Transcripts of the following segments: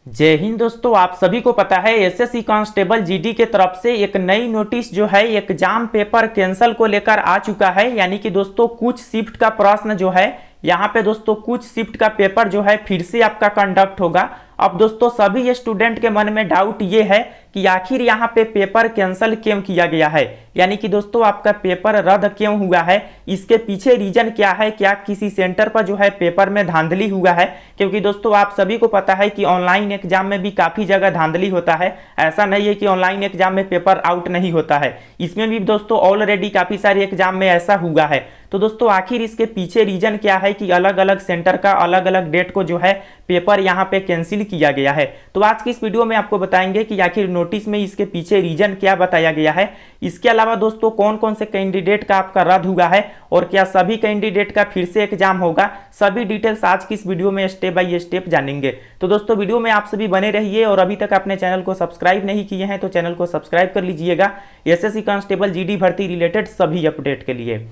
जय हिंद दोस्तों, आप सभी को पता है एसएससी कांस्टेबल जीडी के तरफ से एक नई नोटिस जो है एग्जाम पेपर कैंसल को लेकर आ चुका है। यानी कि दोस्तों कुछ शिफ्ट का प्रश्न जो है यहाँ पे दोस्तों कुछ शिफ्ट का पेपर जो है फिर से आपका कंडक्ट होगा। अब दोस्तों सभी स्टूडेंट के मन में डाउट ये है कि आखिर यहाँ पे पेपर कैंसिल क्यों किया गया है, यानी कि दोस्तों आपका पेपर रद्द क्यों हुआ है, इसके पीछे रीजन क्या है। क्या किसी सेंटर पर जो है पेपर में धांधली हुआ है? क्योंकि दोस्तों आप सभी को पता है कि ऑनलाइन एग्जाम में भी काफी जगह धांधली होता है। ऐसा नहीं है कि ऑनलाइन एग्जाम में पेपर आउट नहीं होता है, इसमें भी दोस्तों ऑलरेडी काफी सारे एग्जाम में ऐसा हुआ है। तो दोस्तों आखिर इसके पीछे रीजन क्या है कि अलग अलग सेंटर का अलग अलग डेट को जो है पेपर यहाँ पे कैंसिल किया गया है। तो आज की इस वीडियो में आपको बताएंगे कि आखिर नोटिस में इसके पीछे रीजन क्या बताया गया है। इसके अलावा दोस्तों कौन कौन से कैंडिडेट का आपका रद्द हुआ है और क्या सभी कैंडिडेट का फिर से एग्जाम होगा, सभी डिटेल्स आज की इस वीडियो में स्टेप बाय स्टेप जानेंगे। तो दोस्तों वीडियो में आप सभी बने रहिए और अभी तक अपने चैनल को सब्सक्राइब नहीं किए हैं तो चैनल को सब्सक्राइब कर लीजिएगा एसएससी कांस्टेबल जीडी भर्ती रिलेटेड सभी अपडेट के लिए।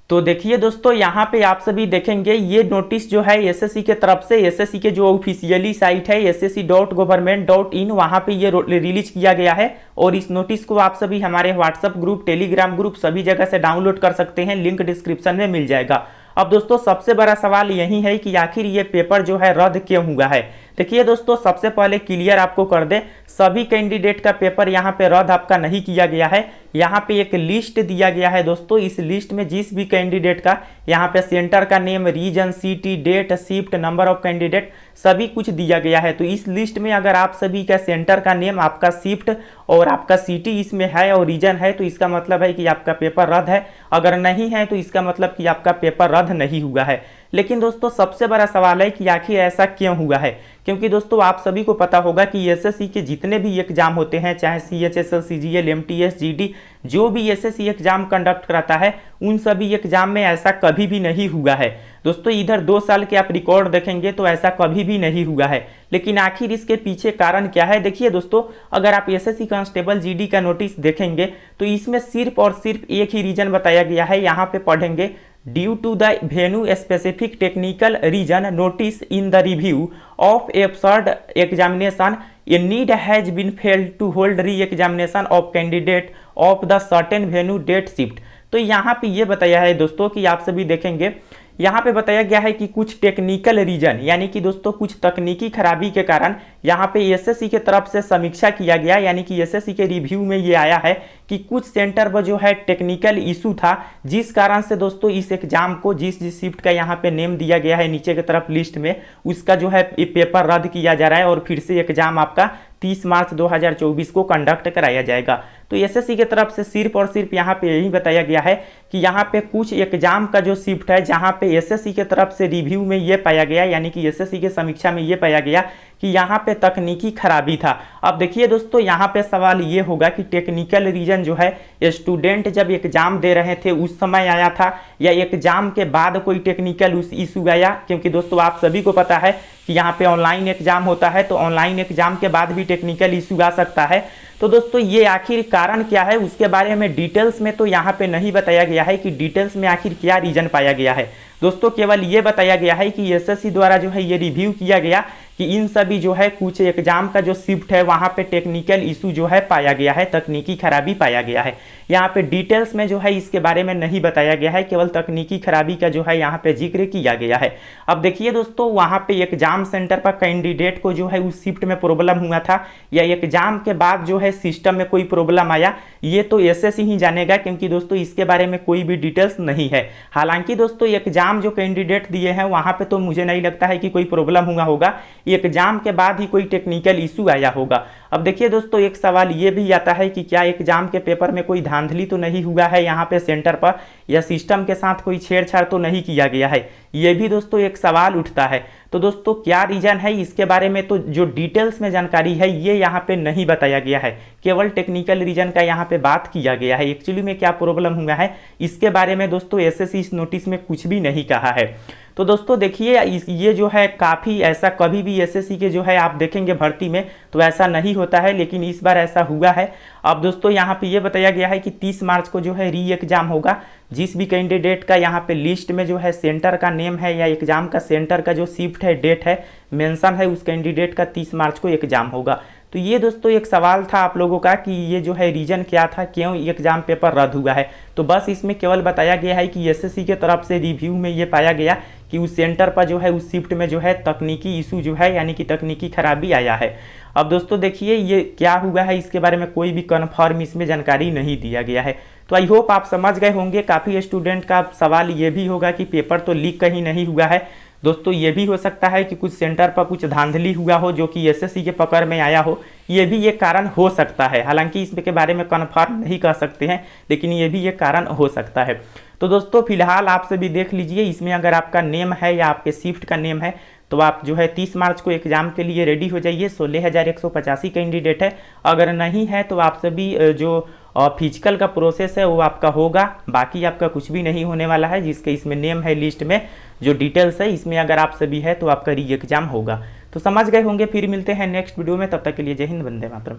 तो देखिए दोस्तों यहाँ पे आप सभी देखेंगे ये नोटिस जो है एसएससी के तरफ से, एसएससी के जो ऑफिशियली साइट है ssc.government.in वहाँ पे ये रिलीज किया गया है। और इस नोटिस को आप सभी हमारे व्हाट्सएप ग्रुप, टेलीग्राम ग्रुप सभी जगह से डाउनलोड कर सकते हैं, लिंक डिस्क्रिप्शन में मिल जाएगा। अब दोस्तों सबसे बड़ा सवाल यही है कि आखिर ये पेपर जो है रद्द क्यों हुआ है। देखिए दोस्तों सबसे पहले क्लियर आपको कर दे, सभी कैंडिडेट का पेपर यहाँ पे रद्द आपका नहीं किया गया है। यहाँ पे एक लिस्ट दिया गया है दोस्तों, इस लिस्ट में जिस भी कैंडिडेट का यहाँ पे सेंटर का name, region, city, date, shift, number of candidate सभी कुछ दिया गया है। तो इस लिस्ट में अगर आप सभी का सेंटर का नेम, आपका शिफ्ट और आपका सिटी इसमें है और रीजन है तो इसका मतलब है कि आपका पेपर रद्द है। अगर नहीं है तो इसका मतलब कि आपका पेपर रद्द नहीं हुआ है। लेकिन दोस्तों सबसे बड़ा सवाल है कि आखिर ऐसा क्यों हुआ है। क्योंकि दोस्तों आप सभी को पता होगा कि एसएससी के जितने भी एग्जाम होते हैं, चाहे सीएचएसएल, सीजीएल, एमटीएस, जीडी, जो भी एसएससी एग्जाम कंडक्ट कराता है उन सभी एग्जाम में ऐसा कभी भी नहीं हुआ है। दोस्तों इधर 2 साल के आप रिकॉर्ड देखेंगे तो ऐसा कभी भी नहीं हुआ है। लेकिन आखिर इसके पीछे कारण क्या है? देखिए दोस्तों अगर आप एसएससी कांस्टेबल जीडी का नोटिस देखेंगे तो इसमें सिर्फ और सिर्फ एक ही रीजन बताया गया है। यहाँ पे पढ़ेंगे, due to the venue specific technical reason notice in the review of absurd examination a need has been failed to hold re examination of candidate of the certain venue date shift. तो यहाँ पे ये बताया है दोस्तों कि आप सभी देखेंगे यहाँ पे बताया गया है कि कुछ टेक्निकल रीजन, यानी कि दोस्तों कुछ तकनीकी खराबी के कारण यहाँ पे एसएससी के तरफ से समीक्षा किया गया। यानी कि एसएससी के रिव्यू में ये आया है कि कुछ सेंटर पर जो है टेक्निकल इशू था, जिस कारण से दोस्तों इस एग्जाम को जिस शिफ्ट का यहाँ पे नेम दिया गया है नीचे की तरफ लिस्ट में, उसका जो है पेपर रद्द किया जा रहा है और फिर से एग्जाम आपका 30 मार्च 2024 को कंडक्ट कराया जाएगा। तो एसएससी की तरफ से सिर्फ और सिर्फ यहाँ पे यही बताया गया है कि यहाँ पे कुछ एग्जाम का जो शिफ्ट है जहाँ पे एसएससी की तरफ से रिव्यू में ये पाया गया, यानी कि एसएससी के समीक्षा में ये पाया गया कि यहाँ पे तकनीकी खराबी था। अब देखिए दोस्तों यहाँ पे सवाल ये होगा कि टेक्निकल रीजन जो है स्टूडेंट जब एग्जाम दे रहे थे उस समय आया था या एग्जाम के बाद कोई टेक्निकल इशू आया? क्योंकि दोस्तों आप सभी को पता है कि यहाँ पे ऑनलाइन एग्जाम होता है तो ऑनलाइन एग्जाम के बाद भी टेक्निकल इशू आ सकता है। तो दोस्तों ये आखिर कारण क्या है उसके बारे में डिटेल्स में तो यहाँ पे नहीं बताया गया है कि डिटेल्स में आखिर क्या रीजन पाया गया है। दोस्तों केवल ये बताया गया है कि एसएससी द्वारा जो है ये रिव्यू किया गया कि इन सभी जो है कुछ एग्जाम का जो शिफ्ट है वहाँ पे टेक्निकल इशू जो है पाया गया है, तकनीकी खराबी पाया गया है। यहाँ पे डिटेल्स में जो है इसके बारे में नहीं बताया गया है, केवल तकनीकी खराबी का जो है यहाँ पे जिक्र किया गया है। अब देखिए दोस्तों वहाँ पे एग्जाम सेंटर पर कैंडिडेट को जो है उस शिफ्ट में प्रॉब्लम हुआ था या एग्जाम के बाद जो है सिस्टम में कोई प्रॉब्लम आया, ये तो एसएससी ही जानेगा। क्योंकि दोस्तों इसके बारे में कोई भी डिटेल्स नहीं है। हालांकि दोस्तों एग्जाम जो कैंडिडेट दिए हैं वहाँ पे तो मुझे नहीं लगता है कि कोई प्रॉब्लम हुआ होगा, एग्जाम के बाद ही कोई टेक्निकल इशू आया होगा। अब देखिए दोस्तों एक सवाल ये भी आता है कि क्या एग्जाम के पेपर में कोई धांधली तो नहीं हुआ है यहाँ पे सेंटर पर, या सिस्टम के साथ कोई छेड़छाड़ तो नहीं किया गया है? ये भी दोस्तों एक सवाल उठता है। तो दोस्तों क्या रीजन है इसके बारे में तो जो डिटेल्स में जानकारी है ये यहाँ पे नहीं बताया गया है, केवल टेक्निकल रीजन का यहाँ पे बात किया गया है। एक्चुअली में क्या प्रॉब्लम हुआ है इसके बारे में दोस्तों एसएससी इस नोटिस में कुछ भी नहीं कहा है। तो दोस्तों देखिए ये जो है काफ़ी ऐसा कभी भी एसएससी के जो है आप देखेंगे भर्ती में तो ऐसा नहीं होता है, लेकिन इस बार ऐसा हुआ है। अब दोस्तों यहाँ पे ये बताया गया है कि 30 मार्च को जो है री एग्जाम होगा। जिस भी कैंडिडेट का यहाँ पे लिस्ट में जो है सेंटर का नेम है या एग्जाम का सेंटर का जो शिफ्ट है, डेट है, मेंशन है, उस कैंडिडेट का 30 मार्च को एग्जाम होगा। तो ये दोस्तों एक सवाल था आप लोगों का कि ये जो है रीजन क्या था, क्यों एग्जाम पेपर रद्द हुआ है। तो बस इसमें केवल बताया गया है कि एसएससी के तरफ से रिव्यू में ये पाया गया कि उस सेंटर पर जो है, उस शिफ्ट में जो है तकनीकी इशू जो है, यानी कि तकनीकी खराबी आया है। अब दोस्तों देखिए ये क्या हुआ है, इसके बारे में कोई भी कन्फर्म इसमें जानकारी नहीं दिया गया है। तो आई होप आप समझ गए होंगे। काफ़ी स्टूडेंट का सवाल ये भी होगा कि पेपर तो लीक कहीं नहीं हुआ है। दोस्तों ये भी हो सकता है कि कुछ सेंटर पर कुछ धांधली हुआ हो जो कि एसएससी के पकड़ में आया हो, ये भी एक कारण हो सकता है। हालांकि इसके बारे में कन्फर्म नहीं कर सकते हैं, लेकिन ये भी एक कारण हो सकता है। तो दोस्तों फिलहाल आप सभी देख लीजिए, इसमें अगर आपका नेम है या आपके शिफ्ट का नेम है तो आप जो है 30 मार्च को एग्जाम के लिए रेडी हो जाइए। 16,185 कैंडिडेट है। अगर नहीं है तो आप सभी जो फिजिकल का प्रोसेस है वो आपका होगा, बाकी आपका कुछ भी नहीं होने वाला है। जिसके इसमें नेम है, लिस्ट में जो डिटेल्स है, इसमें अगर आप सभी है तो आपका री एग्जाम होगा। तो समझ गए होंगे। फिर मिलते हैं नेक्स्ट वीडियो में, तब तक के लिए जय हिंद, वंदे मातरम।